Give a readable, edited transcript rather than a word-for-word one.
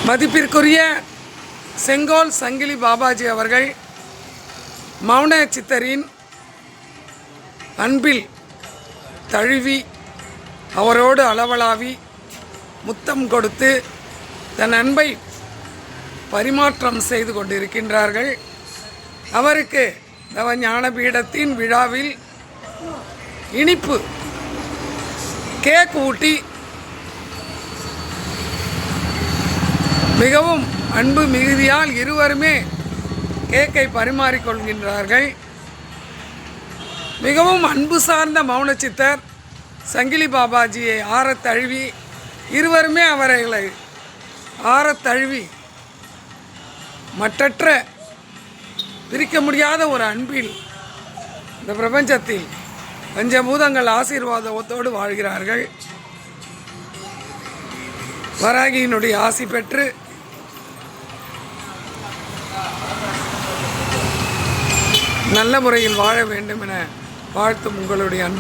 மதிப்பிற்குரிய செங்கோல் சங்கிலி பாபாஜி அவர்கள் மௌன சித்தரின் அன்பில் தழுவி அவரோடு அளவலாவி முத்தம் கொடுத்து தன் அன்பை பரிமாற்றம் செய்து கொண்டிருக்கின்றார்கள். அவருக்கு நவஞான பீடத்தின் விழாவில் இனிப்பு கேக் ஊட்டி மிகவும் அன்பு மிகுதியால் இருவருமே கேக்கை பரிமாறிக்கொள்கின்றார்கள். மிகவும் அன்பு சார்ந்த மௌன சித்தர் சங்கிலி பாபாஜியை ஆறத் தழுவி இருவருமே அவர்களை ஆறத் தழுவி மற்றற்ற பிரிக்க முடியாத ஒரு அன்பில் இந்த பிரபஞ்சத்தில் பஞ்சபூதங்கள் ஆசீர்வாதத்தோடு வாழ்கிறார்கள். வராகியினுடைய ஆசி பெற்று நல்ல முறையில் வாழ வேண்டும் என வாழ்த்தும் உங்களுடைய அன்பு